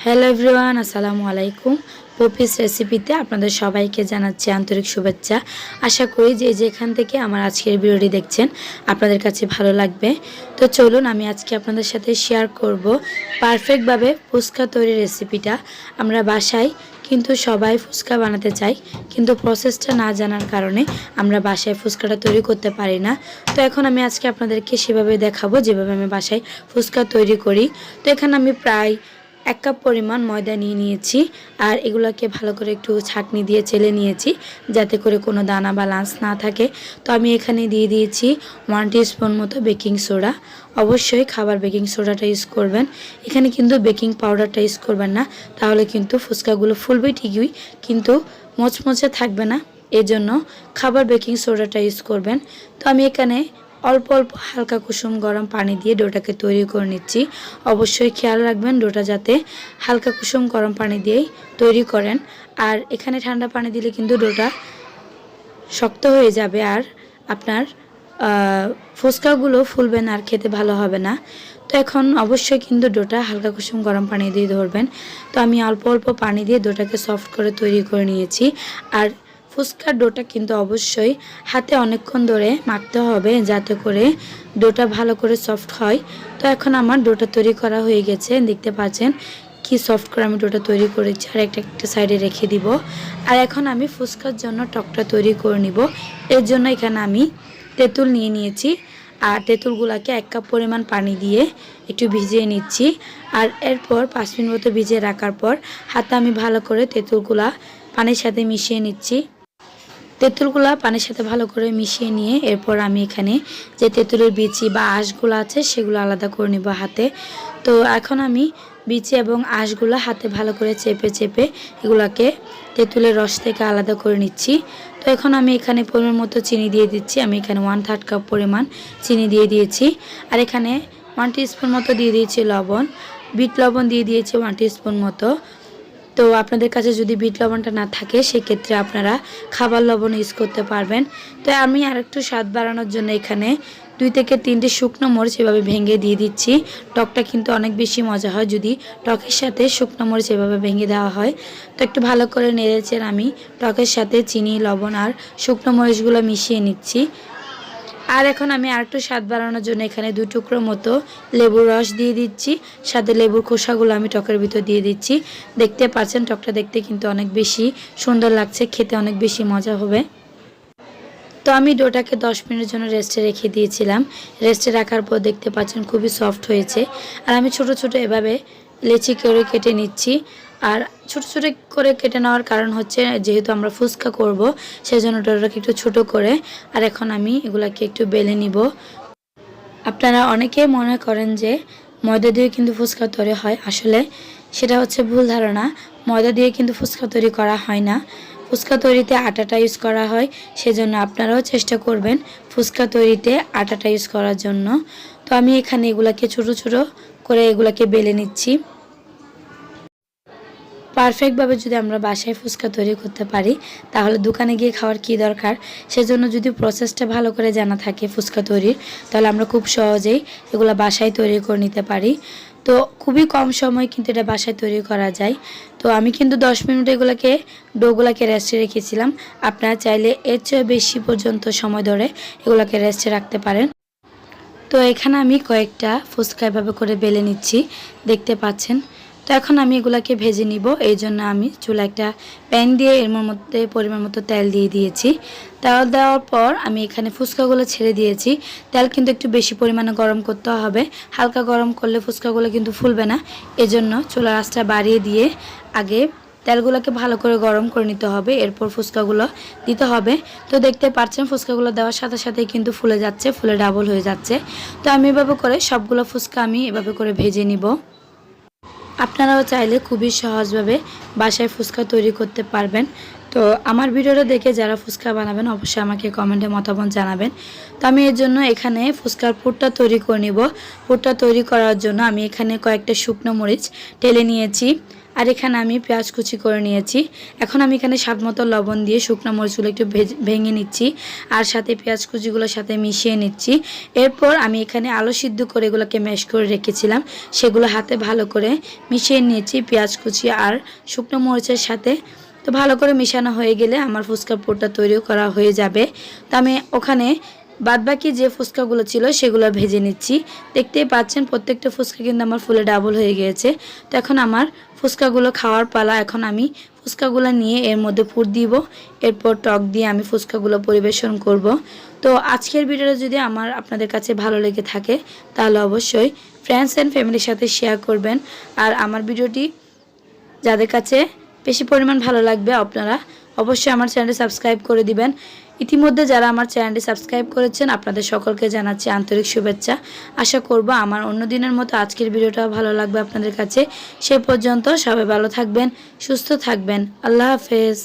Hello everyone, আসসালামু আলাইকুম। Poppy's রেসিপিতে আপনাদের সবাইকে জানাচ্ছি আন্তরিক শুভেচ্ছা। আশা করি যে যেখান থেকে আমার আজকের ভিডিওটি দেখছেন আপনাদের কাছে ভালো লাগবে। তো চলুন আমি আজকে আপনাদের সাথে শেয়ার করব পারফেক্টভাবে ফুচকা তৈরির রেসিপিটা। আমরা বাসায় কিন্তু সবাই ফুচকা বানাতে চাই, কিন্তু প্রসেসটা না জানার কারণে আমরা বাসায় ফুচকাটা তৈরি করতে পারি না। তো এখন আমি আজকে আপনাদেরকে সেভাবে দেখাবো যেভাবে আমি বাসায় ফুচকা তৈরি করি। তো এখানে আমি প্রায় 1 কাপ পরিমাণ ময়দা নিয়ে নিয়েছি, আর এগুলোকে ভালো করে একটু ছাঁকনি দিয়ে চেলে নিয়েছি যাতে করে কোনো দানা বা লাঞ্চ না থাকে। তো আমি এখানে দিয়ে দিয়েছি 1 টিস্পুন মতো বেকিং সোডা। অবশ্যই খাবার বেকিং সোডাটা ইউজ করবেন, এখানে কিন্তু বেকিং পাউডারটা ইউজ করবেন না, তাহলে কিন্তু ফুচকাগুলো ফুলবে ঠিকই কিন্তু মচমচে থাকবে না। এজন্য খাবার বেকিং সোডাটা ইউজ করবেন। তো আমি এখানে অল্প অল্প হালকা কুসুম গরম পানি দিয়ে ডোটাকে তৈরি করে নিচ্ছি। অবশ্যই খেয়াল রাখবেন ডোটা যাতে হালকা কুসুম গরম পানি দিয়েই তৈরি করেন, আর এখানে ঠান্ডা পানি দিলে কিন্তু ডোটা শক্ত হয়ে যাবে আর আপনার ফুচকাগুলো ফুলবে না আর খেতে ভালো হবে না। তো এখন অবশ্যই কিন্তু ডোটা হালকা কুসুম গরম পানি দিয়ে ধরবেন। তো আমি অল্প অল্প পানি দিয়ে ডোটাকে সফট করে তৈরি করে নিয়েছি। আর ফুচকার ডোটা কিন্তু অবশ্যই হাতে অনেকক্ষণ ধরে মাখতে হবে যাতে করে ডোটা ভালো করে সফট হয়। তো এখন আমার ডোটা তৈরি করা হয়ে গেছে, দেখতে পাচ্ছেন কি সফট করে আমি ডোটা তৈরি করেছি। আর একটা সাইডে রেখে দিব। আর এখন আমি ফুচকার জন্য টকটা তৈরি করে নিব। এর জন্য এখানে আমি তেঁতুল নিয়ে নিয়েছি, আর তেঁতুলগুলোকে 1 কাপ পরিমাণ পানি দিয়ে একটু ভিজিয়ে নিচ্ছি। আর এরপর 5 মিনিট মতো ভিজিয়ে রাখার পর হাতে আমি ভালো করে তেঁতুলগুলা পানির সাথে মিশিয়ে নিচ্ছি। তেঁতুলগুলা পানির সাথে ভালো করে মিশিয়ে নিয়ে এরপর আমি এখানে যে তেঁতুলের বিচি বা আঁশগুলো আছে সেগুলো আলাদা করে নিব হাতে। তো এখন আমি বিচি এবং আঁশগুলো হাতে ভালো করে চেপে চেপে এগুলাকে তেঁতুলের রস থেকে আলাদা করে নিচ্ছি। তো এখন আমি এখানে পরিমাণ মতো চিনি দিয়ে দিচ্ছি। আমি এখানে 1/3 কাপ পরিমাণ চিনি দিয়ে দিয়েছি। আর এখানে 1 টিস্পুন মতো দিয়ে দিয়েছি লবণ, বিট লবণ দিয়ে দিয়েছি 1 টিস্পুন মতো। তো আপনাদের কাছে যদি বিট লবণটা না থাকে সেক্ষেত্রে আপনারা খাবার লবণ ইউজ করতে পারবেন। তো আমি আরেকটু স্বাদ বাড়ানোর জন্য এখানে 2 থেকে 3টে শুকনো মরিচ এভাবে ভেঙে দিয়ে দিচ্ছি। টকটা কিন্তু অনেক বেশি মজা হয় যদি টকের সাথে শুকনো মরিচ এভাবে ভেঙে দেওয়া হয়। তো একটু ভালো করে নেড়েচেড়ে আমি টকের সাথে চিনি, লবণ আর শুকনো মরিচগুলো মিশিয়ে নিচ্ছি। আর এখন আমি আরেকটু স্বাদ বাড়ানোর জন্য এখানে 2 টুকরো মতো লেবুর রস দিয়ে দিচ্ছি। সাথে লেবুর খোসাগুলো আমি টকের ভিতর দিয়ে দিচ্ছি। দেখতে পাচ্ছেন টকটা দেখতে কিন্তু অনেক বেশি সুন্দর লাগছে, খেতে অনেক বেশি মজা হবে। তো আমি ডোটাকে 10 মিনিটের জন্য রেস্টে রেখে দিয়েছিলাম। রেস্টে রাখার পর দেখতে পাচ্ছেন খুবই সফট হয়েছে। আর আমি ছোট ছোট এভাবে লেচি করে কেটে নিচ্ছি। আর ছোট ছোট করে কেটে নেওয়ার কারণ হচ্ছে যেহেতু আমরা ফুচকা করব সেজন্য ডোটাকে একটু ছোট করে। আর এখন আমি এগুলাকে একটু বেলে নিব। আপনারা অনেকেই মনে করেন যে ময়দা দিয়ে কিন্তু ফুচকা তৈরি হয়, আসলে সেটা হচ্ছে ভুল ধারণা। ময়দা দিয়ে কিন্তু ফুচকা তৈরি করা হয় না, ফুচকা তৈরিতে আটাটা ইউজ করা হয়। সেজন্য আপনারাও চেষ্টা করবেন ফুচকা তৈরিতে আটাটা ইউজ করার জন্য। তো আমি এখানে এগুলাকে ছোট ছোট করে এগুলাকে বেলে নিচ্ছি। পারফেক্টভাবে যদি আমরা বাসায় ফুচকা তৈরি করতে পারি তাহলে দোকানে গিয়ে খাওয়ার কি দরকার। সেজন্য যদি প্রসেসটা ভালো করে জানা থাকে ফুচকা তৈরির তাহলে আমরা খুব সহজেই এগুলো বাসায় তৈরি করে নিতে পারি। তো খুবই কম সময় কিন্তু এটা বাসায় তৈরি করা যায়। তো আমি কিন্তু 10 মিনিট এগুলোকে ডোগুলোকে রেস্টে রেখেছিলাম। আপনারা চাইলে এর চেয়ে বেশি পর্যন্ত সময় ধরে এগুলোকে রেস্টে রাখতে পারেন। তো এখানে আমি কয়েকটা ফুচকা এভাবে করে বেলে নিচ্ছি, দেখতে পাচ্ছেন। তো এখন আমি এগুলাকে ভেজে নিব। এই জন্য আমি চুলা একটা প্যান দিয়ে এর মধ্যে পরিমাণ মতো তেল দিয়ে দিয়েছি। তেল দেওয়ার পর আমি এখানে ফুচকাগুলো ছেড়ে দিয়েছি। তেল কিন্তু একটু বেশি পরিমাণে গরম করতে হবে, হালকা গরম করলে ফুচকাগুলো কিন্তু ফুলবে না। এজন্য চুলার আঁচটা বাড়িয়ে দিয়ে আগে তেলগুলোকে ভালো করে গরম করে নিতে হবে, এরপর ফুচকাগুলো দিতে হবে। তো দেখতে পাচ্ছেন ফুচকাগুলো দেওয়ার সাথে সাথেই কিন্তু ফুলে যাচ্ছে, ফুলে ডাবল হয়ে যাচ্ছে। তো আমি এভাবে করে সবগুলো ফুচকা আমি এভাবে করে ভেজে নিব। আপনারাও চাইলে খুবই সহজভাবে বাসায় ফুচকা তৈরি করতে পারবেন। তো আমার ভিডিওটা দেখে যারা ফুচকা বানাবেন অবশ্যই আমাকে কমেন্টে মতামত জানাবেন। তো আমি এর জন্য এখানে ফুচকার পুরটা তৈরি করে নিব। পুরটা তৈরি করার জন্য আমি এখানে কয়েকটা শুকনো মরিচ টেলে নিয়েছি, আর এখানে আমি পেঁয়াজ কুচি করে নিয়েছি। এখন আমি এখানে স্বাদমতো লবণ দিয়ে শুকনো মরিচগুলো একটু ভেঙে নিচ্ছি, আর সাথে পেঁয়াজ কুচিগুলোর সাথে মিশিয়ে নিচ্ছি। এরপর আমি এখানে আলু সিদ্ধ করে এগুলোকে ম্যাশ করে রেখেছিলাম, সেগুলো হাতে ভালো করে মিশিয়ে নিয়েছি পেঁয়াজ কুচি আর শুকনো মরিচের সাথে। তো ভালো করে মেশানো হয়ে গেলে আমার ফুচকা পুরটা তৈরি করা হয়ে যাবে। তো আমি ওখানে বাদবাকি যে ফুচকাগুলো ছিল সেগুলো ভেজে নিচ্ছি। দেখতেই পাচ্ছেন প্রত্যেকটা ফুচকা কিন্তু আমার ফুলে ডাবল হয়ে গিয়েছে। তো এখন আমার ফুচকাগুলো খাওয়ার পালা। এখন আমি ফুচকাগুলো নিয়ে এর মধ্যে পুর দিব, এরপর টক দিয়ে আমি ফুচকাগুলো পরিবেশন করব। তো আজকের ভিডিওটা যদি আপনাদের কাছে ভালো লেগে থাকে তাহলে অবশ্যই ফ্রেন্ডস অ্যান্ড ফ্যামিলির সাথে শেয়ার করবেন। আর আমার ভিডিওটি যাদের কাছে বেশি পরিমাণ ভালো লাগবে আপনারা অবশ্যই আমার চ্যানেলটি সাবস্ক্রাইব করে দিবেন। ইতিমধ্যে যারা আমার চ্যানেলটি সাবস্ক্রাইব করেছেন আপনাদের সকলকে জানাচ্ছি আন্তরিক শুভেচ্ছা। আশা করব আমার অন্য দিনের মতো আজকের ভিডিওটা ভালো লাগবে আপনাদের কাছে। সে পর্যন্ত সবাই ভালো থাকবেন, সুস্থ থাকবেন। আল্লাহ হাফেজ।